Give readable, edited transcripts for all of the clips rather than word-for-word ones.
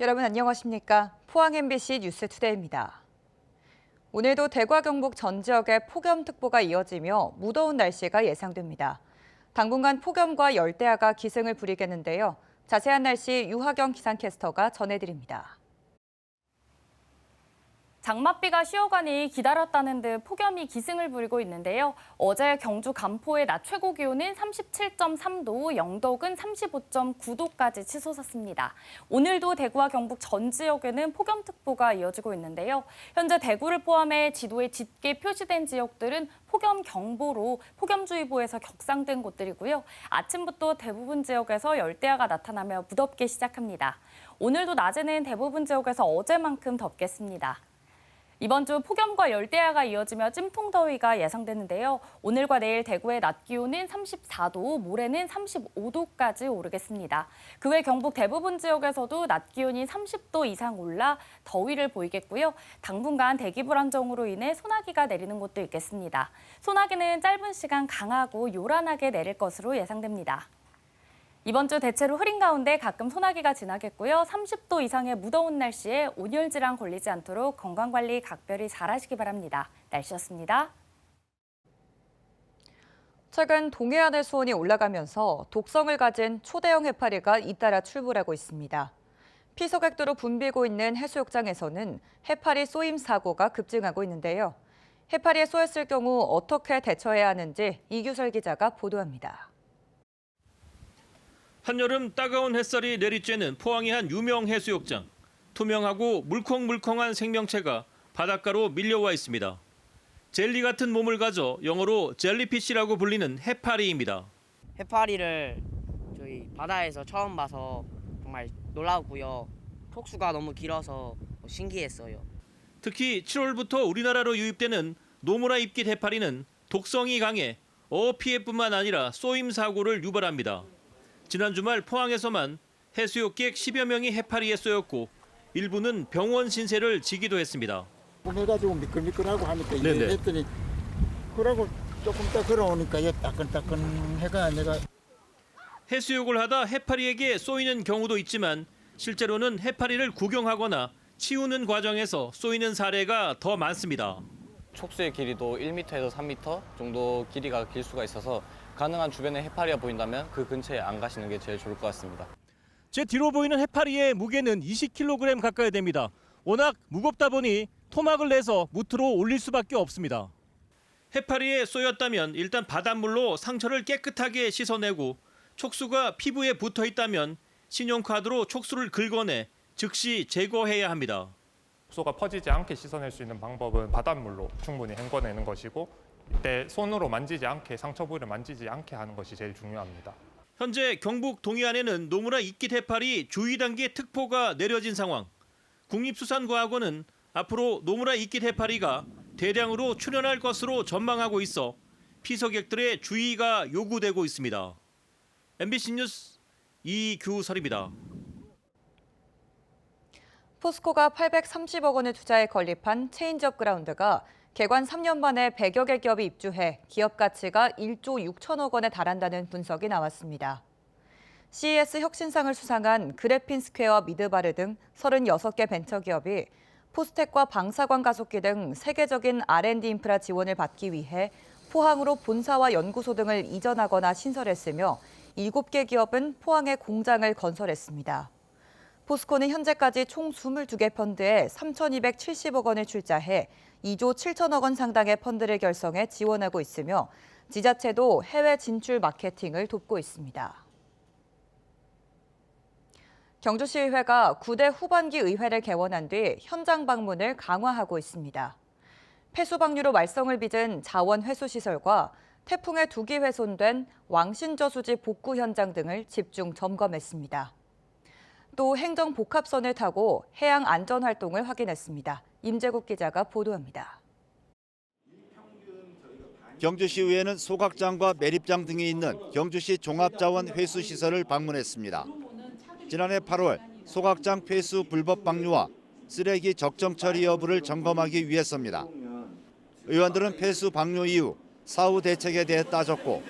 여러분 안녕하십니까? 포항 MBC 뉴스투데이입니다. 오늘도 대구와 경북 전 지역에 폭염특보가 이어지며 무더운 날씨가 예상됩니다. 당분간 폭염과 열대야가 기승을 부리겠는데요. 자세한 날씨 유하경 기상캐스터가 전해드립니다. 장맛비가 쉬어가니 기다렸다는 듯 폭염이 기승을 부리고 있는데요. 어제 경주 간포의 낮 최고 기온은 37.3도, 영덕은 35.9도까지 치솟았습니다. 오늘도 대구와 경북 전 지역에는 폭염특보가 이어지고 있는데요. 현재 대구를 포함해 지도에 짙게 표시된 지역들은 폭염경보로 폭염주의보에서 격상된 곳들이고요. 아침부터 대부분 지역에서 열대야가 나타나며 무덥게 시작합니다. 오늘도 낮에는 대부분 지역에서 어제만큼 덥겠습니다. 이번 주 폭염과 열대야가 이어지며 찜통더위가 예상되는데요. 오늘과 내일 대구의 낮 기온은 34도, 모레는 35도까지 오르겠습니다. 그 외 경북 대부분 지역에서도 낮 기온이 30도 이상 올라 더위를 보이겠고요. 당분간 대기 불안정으로 인해 소나기가 내리는 곳도 있겠습니다. 소나기는 짧은 시간 강하고 요란하게 내릴 것으로 예상됩니다. 이번 주 대체로 흐린 가운데 가끔 소나기가 지나겠고요. 30도 이상의 무더운 날씨에 온열질환 걸리지 않도록 건강관리 각별히 잘하시기 바랍니다. 날씨였습니다. 최근 동해안의 수온이 올라가면서 독성을 가진 초대형 해파리가 잇따라 출몰하고 있습니다. 피서객도로 붐비고 있는 해수욕장에서는 해파리 쏘임 사고가 급증하고 있는데요. 해파리에 쏘였을 경우 어떻게 대처해야 하는지 이규설 기자가 보도합니다. 한여름 따가운 햇살이 내리쬐는 포항의 한 유명 해수욕장. 투명하고 물컹물컹한 생명체가 바닷가로 밀려와 있습니다. 젤리 같은 몸을 가져 영어로 젤리피쉬라고 불리는 해파리입니다. 해파리를 저희 바다에서 처음 봐서 정말 놀라웠고요. 촉수가 너무 길어서 신기했어요. 특히 7월부터 우리나라로 유입되는 노무라 입깃 해파리는 독성이 강해 어업 피해뿐만 아니라 쏘임 사고를 유발합니다. 지난 주말 포항에서만 해수욕객 10여 명이 해파리에 쏘였고 일부는 병원 신세를 지기도 했습니다. 해가지고 미끌미끌하고 하니까 이게 네네. 했더니 그러고 조금 더 걸어오니까 얘 따끈따끈해가 내가 해수욕을 하다 해파리에게 쏘이는 경우도 있지만 실제로는 해파리를 구경하거나 치우는 과정에서 쏘이는 사례가 더 많습니다. 촉수의 길이도 1m에서 3m 정도 길이가 길 수가 있어서 가능한 주변에 해파리가 보인다면 그 근처에 안 가시는 게 제일 좋을 것 같습니다. 제 뒤로 보이는 해파리의 무게는 20kg 가까이 됩니다. 워낙 무겁다 보니 토막을 내서 무트로 올릴 수밖에 없습니다. 해파리에 쏘였다면 일단 바닷물로 상처를 깨끗하게 씻어내고 촉수가 피부에 붙어 있다면 신용카드로 촉수를 긁어내 즉시 제거해야 합니다. 촉수가 퍼지지 않게 씻어낼 수 있는 방법은 바닷물로 충분히 헹궈내는 것이고 이때 손으로 만지지 않게 상처 부위를 만지지 않게 하는 것이 제일 중요합니다. 현재 경북 동해안에는 노무라 입깃 해파리 주의 단계 특보가 내려진 상황. 국립수산과학원은 앞으로 노무라 입깃 해파리가 대량으로 출현할 것으로 전망하고 있어 피서객들의 주의가 요구되고 있습니다. MBC 뉴스 이규설입니다. 포스코가 830억 원을 투자해 건립한 체인지업 그라운드가 개관 3년 만에 100여 개 기업이 입주해 기업 가치가 1조 6천억 원에 달한다는 분석이 나왔습니다. CES 혁신상을 수상한 그래핀 스퀘어와 미드바르 등 36개 벤처기업이 포스텍과 방사광 가속기 등 세계적인 R&D 인프라 지원을 받기 위해 포항으로 본사와 연구소 등을 이전하거나 신설했으며 7개 기업은 포항에 공장을 건설했습니다. 포스코는 현재까지 총 22개 펀드에 3,270억 원을 출자해 2조 7천억 원 상당의 펀드를 결성해 지원하고 있으며 지자체도 해외 진출 마케팅을 돕고 있습니다. 경주시의회가 9대 후반기 의회를 개원한 뒤 현장 방문을 강화하고 있습니다. 폐수 방류로 말썽을 빚은 자원 회수 시설과 태풍에 두기 훼손된 왕신저수지 복구 현장 등을 집중 점검했습니다. 또 행정 복합선을 타고 해양 안전 활동을 확인했습니다. 임재국 기자가 보도합니다. 경주시의회는 소각장과 매립장 등이 있는 경주시 종합자원 회수시설을 방문했습니다. 지난해 8월 소각장 폐수 불법 방류와 쓰레기 적정 처리 여부를 점검하기 위해서입니다. 의원들은 폐수 방류 이후 사후 대책에 대해 따졌고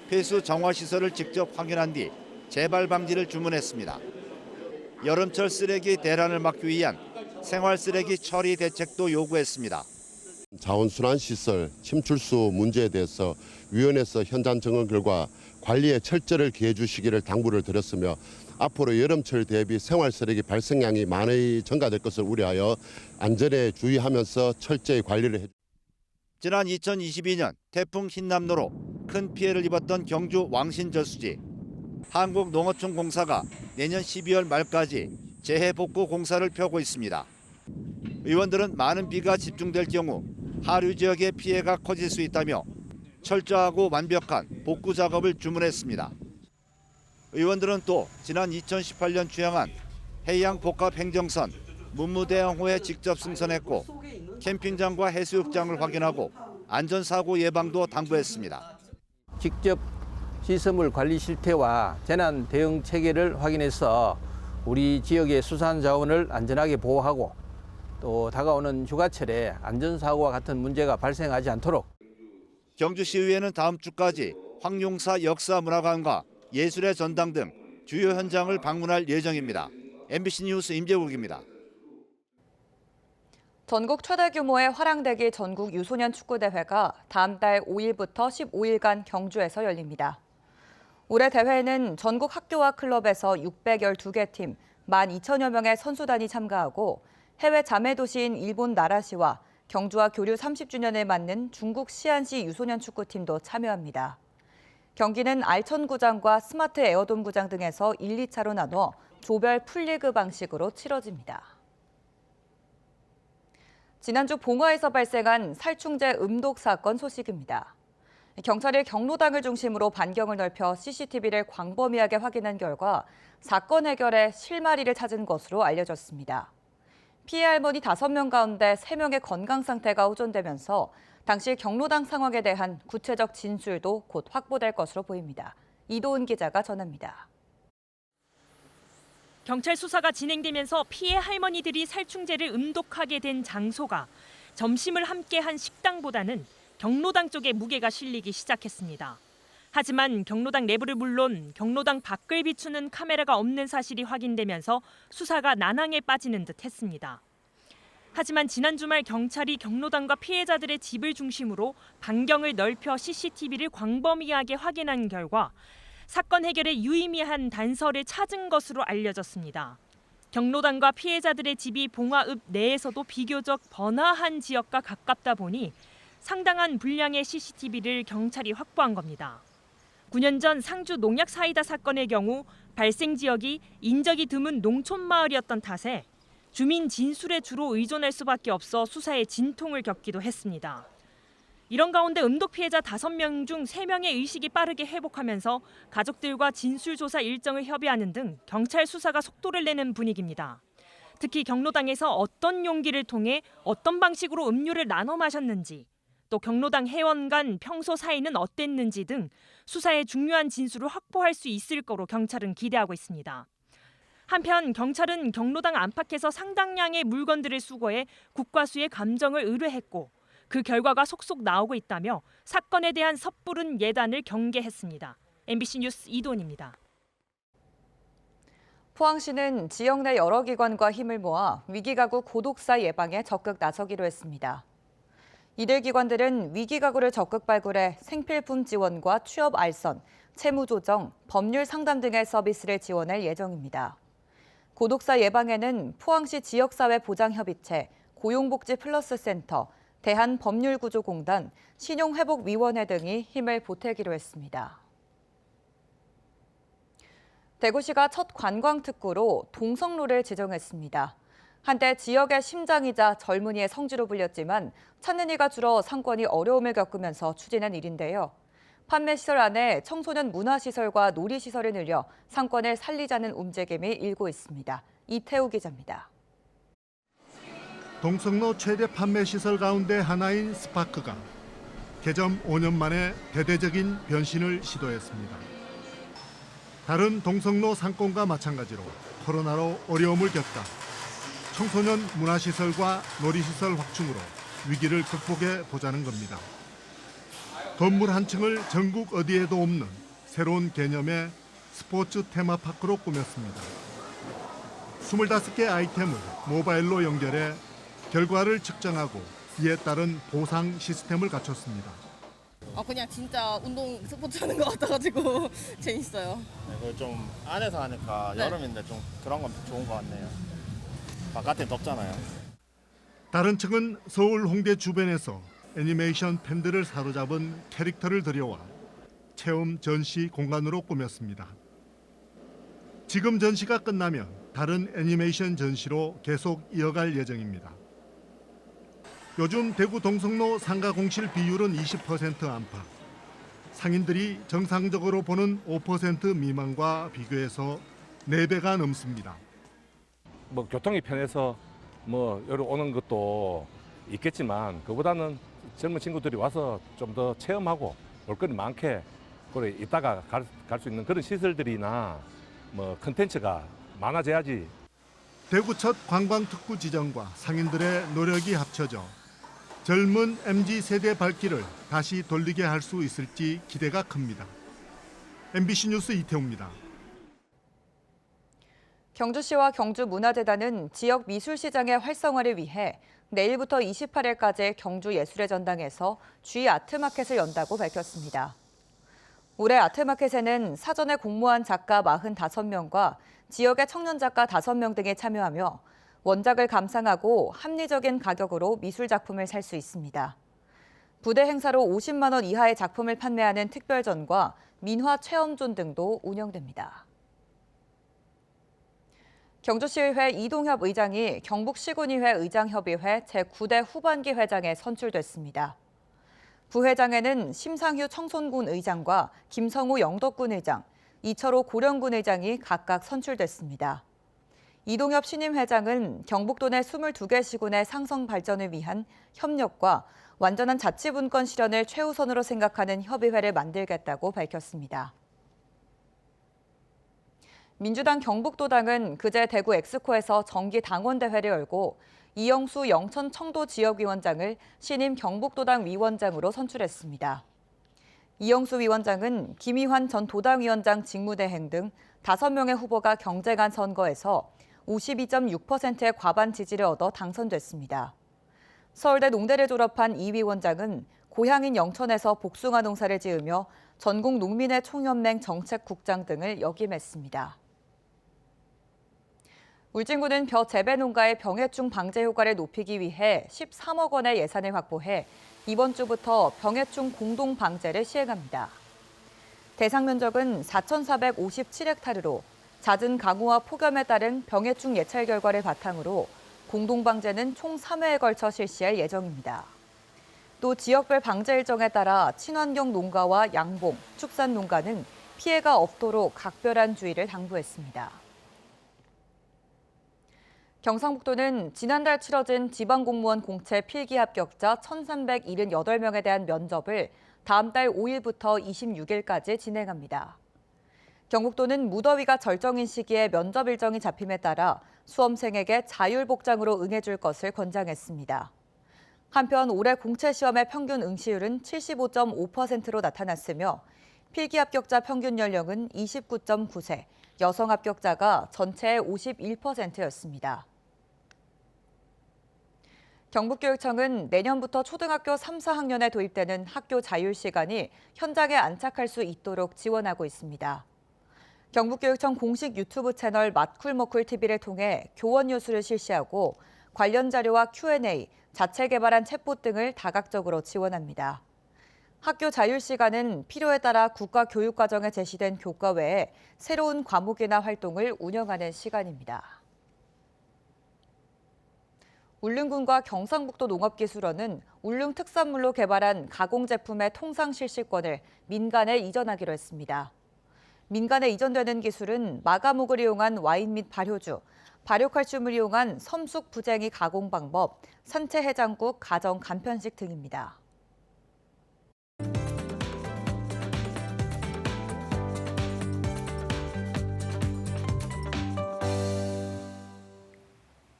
폐수 정화 시설을 직접 확인한 뒤 재발 방지를 주문했습니다. 여름철 쓰레기 대란을 막기 위한 생활 쓰레기 처리 대책도 요구했습니다. 자원순환시설 침출수 문제에 대해서 위원회에서 현장 점검 결과 관리에 철저를 기해 주시기를 당부를 드렸으며 앞으로 여름철 대비 생활 쓰레기 발생량이 많이 증가될 것을 우려하여 안전에 주의하면서 철저히 관리를 해. 지난 2022년 태풍 흰남노로 큰 피해를 입었던 경주 왕신저수지. 한국농어촌공사가 내년 12월 말까지 재해복구 공사를 펴고 있습니다. 의원들은 많은 비가 집중될 경우 하류 지역의 피해가 커질 수 있다며 철저하고 완벽한 복구 작업을 주문했습니다. 의원들은 또 지난 2018년 취항한 해양복합행정선 문무대항호에 직접 승선했고 캠핑장과 해수욕장을 확인하고 안전사고 예방도 당부했습니다. 직접 시설물 관리 실태와 재난 대응 체계를 확인해서 우리 지역의 수산 자원을 안전하게 보호하고 또 다가오는 휴가철에 안전사고와 같은 문제가 발생하지 않도록. 경주시의회는 다음 주까지 황룡사 역사문화관과 예술의 전당 등 주요 현장을 방문할 예정입니다. MBC 뉴스 임재국입니다. 전국 최대 규모의 화랑대기 전국 유소년 축구대회가 다음 달 5일부터 15일간 경주에서 열립니다. 올해 대회에는 전국 학교와 클럽에서 612개 팀, 12,000여 명의 선수단이 참가하고 해외 자매도시인 일본 나라시와 경주와 교류 30주년을 맞는 중국 시안시 유소년 축구팀도 참여합니다. 경기는 알천구장과 스마트 에어돔 구장 등에서 1, 2차로 나눠 조별 풀리그 방식으로 치러집니다. 지난주 봉화에서 발생한 살충제 음독 사건 소식입니다. 경찰이 경로당을 중심으로 반경을 넓혀 CCTV를 광범위하게 확인한 결과 사건 해결에 실마리를 찾은 것으로 알려졌습니다. 피해 할머니 5명 가운데 3명의 건강 상태가 호전되면서 당시 경로당 상황에 대한 구체적 진술도 곧 확보될 것으로 보입니다. 이도은 기자가 전합니다. 경찰 수사가 진행되면서 피해 할머니들이 살충제를 음독하게 된 장소가 점심을 함께한 식당보다는 경로당 쪽에 무게가 실리기 시작했습니다. 하지만 경로당 내부를 물론 경로당 밖을 비추는 카메라가 없는 사실이 확인되면서 수사가 난항에 빠지는 듯 했습니다. 하지만 지난 주말 경찰이 경로당과 피해자들의 집을 중심으로 반경을 넓혀 CCTV를 광범위하게 확인한 결과 사건 해결에 유의미한 단서를 찾은 것으로 알려졌습니다. 경로당과 피해자들의 집이 봉화읍 내에서도 비교적 번화한 지역과 가깝다 보니 상당한 분량의 CCTV를 경찰이 확보한 겁니다. 9년 전 상주 농약 사이다 사건의 경우 발생 지역이 인적이 드문 농촌 마을이었던 탓에 주민 진술에 주로 의존할 수밖에 없어 수사에 진통을 겪기도 했습니다. 이런 가운데 음독 피해자 5명 중 3명의 의식이 빠르게 회복하면서 가족들과 진술 조사 일정을 협의하는 등 경찰 수사가 속도를 내는 분위기입니다. 특히 경로당에서 어떤 용기를 통해 어떤 방식으로 음료를 나눠 마셨는지, 또 경로당 회원 간 평소 사이는 어땠는지 등 수사에 중요한 진술을 확보할 수 있을 거로 경찰은 기대하고 있습니다. 한편 경찰은 경로당 안팎에서 상당량의 물건들을 수거해 국과수에 감정을 의뢰했고 그 결과가 속속 나오고 있다며 사건에 대한 섣부른 예단을 경계했습니다. MBC 뉴스 이도은입니다. 포항시는 지역 내 여러 기관과 힘을 모아 위기가구 고독사 예방에 적극 나서기로 했습니다. 이들 기관들은 위기가구를 적극 발굴해 생필품 지원과 취업 알선, 채무 조정, 법률 상담 등의 서비스를 지원할 예정입니다. 고독사 예방에는 포항시 지역사회보장협의체, 고용복지플러스센터, 대한법률구조공단, 신용회복위원회 등이 힘을 보태기로 했습니다. 대구시가 첫 관광특구로 동성로를 지정했습니다. 한때 지역의 심장이자 젊은이의 성지로 불렸지만 찾는 이가 줄어 상권이 어려움을 겪으면서 추진한 일인데요. 판매시설 안에 청소년 문화시설과 놀이시설을 늘려 상권을 살리자는 움직임이 일고 있습니다. 이태우 기자입니다. 동성로 최대 판매시설 가운데 하나인 스파크가 개점 5년 만에 대대적인 변신을 시도했습니다. 다른 동성로 상권과 마찬가지로 코로나로 어려움을 겪다 청소년 문화시설과 놀이시설 확충으로 위기를 극복해 보자는 겁니다. 건물 한 층을 전국 어디에도 없는 새로운 개념의 스포츠 테마파크로 꾸몄습니다. 25개 아이템을 모바일로 연결해 결과를 측정하고 이에 따른 보상 시스템을 갖췄습니다. 그냥 진짜 운동 스포츠 하는 것 같아가지고 재밌어요. 그걸 좀 안에서 하니까 여름인데 좀 그런 건 좋은 것 같네요. 바깥에 덥잖아요. 다른 층은 서울 홍대 주변에서 애니메이션 팬들을 사로잡은 캐릭터를 들여와 체험 전시 공간으로 꾸몄습니다. 지금 전시가 끝나면 다른 애니메이션 전시로 계속 이어갈 예정입니다. 요즘 대구 동성로 상가 공실 비율은 20% 안팎. 상인들이 정상적으로 보는 5% 미만과 비교해서 4배가 넘습니다. 교통이 편해서 여기 오는 것도 있겠지만 그보다는 젊은 친구들이 와서 좀 더 체험하고 볼거리 많게 그래 이따가 갈 수 있는 그런 시설들이나 컨텐츠가 많아져야지. 대구 첫 관광특구 지정과 상인들의 노력이 합쳐져 젊은 MZ세대 발길을 다시 돌리게 할 수 있을지 기대가 큽니다. MBC 뉴스 이태우입니다. 경주시와 경주문화재단은 지역 미술시장의 활성화를 위해 내일부터 28일까지 경주예술의 전당에서 G 아트마켓을 연다고 밝혔습니다. 올해 아트마켓에는 사전에 공모한 작가 45명과 지역의 청년 작가 5명 등이 참여하며 원작을 감상하고 합리적인 가격으로 미술 작품을 살 수 있습니다. 부대 행사로 50만 원 이하의 작품을 판매하는 특별전과 민화 체험존 등도 운영됩니다. 경주시의회 이동협 의장이 경북시군의회 의장협의회 제9대 후반기 회장에 선출됐습니다. 부회장에는 심상휴 청송군 의장과 김성우 영덕군 의장, 이철호 고령군 의장이 각각 선출됐습니다. 이동협 신임 회장은 경북도 내 22개 시군의 상성 발전을 위한 협력과 완전한 자치분권 실현을 최우선으로 생각하는 협의회를 만들겠다고 밝혔습니다. 민주당 경북도당은 그제 대구 엑스코에서 정기 당원대회를 열고 이영수 영천 청도 지역위원장을 신임 경북도당 위원장으로 선출했습니다. 이영수 위원장은 김희환 전 도당위원장 직무대행 등 5명의 후보가 경쟁한 선거에서 52.6%의 과반 지지를 얻어 당선됐습니다. 서울대 농대를 졸업한 이 위원장은 고향인 영천에서 복숭아 농사를 지으며 전국 농민의 총연맹 정책국장 등을 역임했습니다. 울진군은 벼 재배 농가의 병해충 방제 효과를 높이기 위해 13억 원의 예산을 확보해 이번 주부터 병해충 공동 방제를 시행합니다. 대상 면적은 4,457헥타르로 잦은 강우와 폭염에 따른 병해충 예찰 결과를 바탕으로 공동 방제는 총 3회에 걸쳐 실시할 예정입니다. 또 지역별 방제 일정에 따라 친환경 농가와 양봉, 축산 농가는 피해가 없도록 각별한 주의를 당부했습니다. 경상북도는 지난달 치러진 지방공무원 공채 필기 합격자 1,378명에 대한 면접을 다음 달 5일부터 26일까지 진행합니다. 경북도는 무더위가 절정인 시기에 면접 일정이 잡힘에 따라 수험생에게 자율복장으로 응해줄 것을 권장했습니다. 한편 올해 공채 시험의 평균 응시율은 75.5%로 나타났으며 필기 합격자 평균 연령은 29.9세, 여성 합격자가 전체의 51%였습니다. 경북교육청은 내년부터 초등학교 3, 4학년에 도입되는 학교 자율 시간이 현장에 안착할 수 있도록 지원하고 있습니다. 경북교육청 공식 유튜브 채널 맛쿨머쿨TV를 통해 교원 요수를 실시하고 관련 자료와 Q&A, 자체 개발한 챗봇 등을 다각적으로 지원합니다. 학교 자율 시간은 필요에 따라 국가교육과정에 제시된 교과 외에 새로운 과목이나 활동을 운영하는 시간입니다. 울릉군과 경상북도 농업기술원은 울릉 특산물로 개발한 가공제품의 통상 실시권을 민간에 이전하기로 했습니다. 민간에 이전되는 기술은 마가목을 이용한 와인 및 발효주, 발효칼슘을 이용한 섬숙 부쟁이 가공 방법, 산채 해장국, 가정 간편식 등입니다.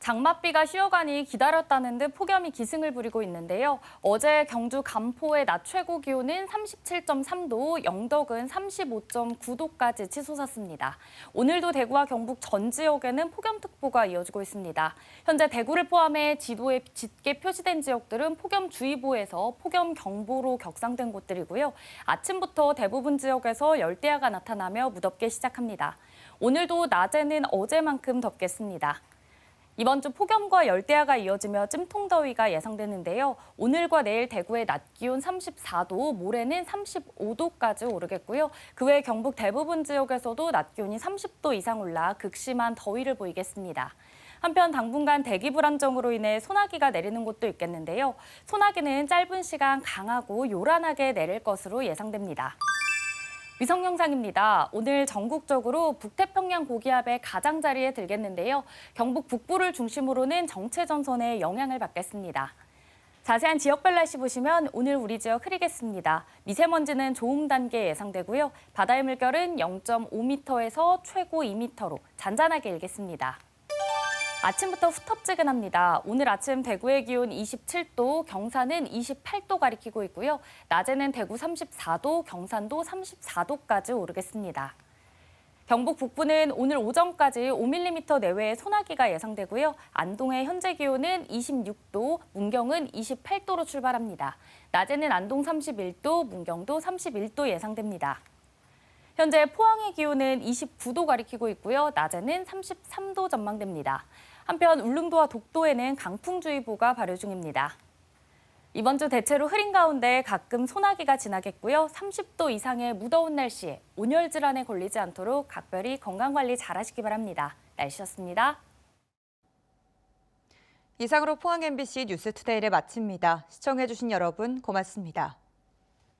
장맛비가 쉬어가니 기다렸다는 듯 폭염이 기승을 부리고 있는데요. 어제 경주 간포의 낮 최고 기온은 37.3도, 영덕은 35.9도까지 치솟았습니다. 오늘도 대구와 경북 전 지역에는 폭염특보가 이어지고 있습니다. 현재 대구를 포함해 지도에 짙게 표시된 지역들은 폭염주의보에서 폭염경보로 격상된 곳들이고요. 아침부터 대부분 지역에서 열대야가 나타나며 무덥게 시작합니다. 오늘도 낮에는 어제만큼 덥겠습니다. 이번 주 폭염과 열대야가 이어지며 찜통더위가 예상되는데요. 오늘과 내일 대구의 낮 기온 34도, 모레는 35도까지 오르겠고요. 그 외 경북 대부분 지역에서도 낮 기온이 30도 이상 올라 극심한 더위를 보이겠습니다. 한편 당분간 대기 불안정으로 인해 소나기가 내리는 곳도 있겠는데요. 소나기는 짧은 시간 강하고 요란하게 내릴 것으로 예상됩니다. 위성 영상입니다. 오늘 전국적으로 북태평양 고기압의 가장자리에 들겠는데요. 경북 북부를 중심으로는 정체전선의 영향을 받겠습니다. 자세한 지역별 날씨 보시면 오늘 우리 지역 흐리겠습니다. 미세먼지는 좋음 단계 예상되고요. 바다의 물결은 0.5m에서 최고 2m로 잔잔하게 일겠습니다. 아침부터 후텁지근합니다. 오늘 아침 대구의 기온 27도, 경산은 28도 가리키고 있고요. 낮에는 대구 34도, 경산도 34도까지 오르겠습니다. 경북 북부는 오늘 오전까지 5mm 내외의 소나기가 예상되고요. 안동의 현재 기온은 26도, 문경은 28도로 출발합니다. 낮에는 안동 31도, 문경도 31도 예상됩니다. 현재 포항의 기온은 29도 가리키고 있고요. 낮에는 33도 전망됩니다. 한편 울릉도와 독도에는 강풍주의보가 발효 중입니다. 이번 주 대체로 흐린 가운데 가끔 소나기가 지나겠고요. 30도 이상의 무더운 날씨에 온열 질환에 걸리지 않도록 각별히 건강관리 잘하시기 바랍니다. 날씨였습니다. 이상으로 포항 MBC 뉴스투데이를 마칩니다. 시청해주신 여러분 고맙습니다.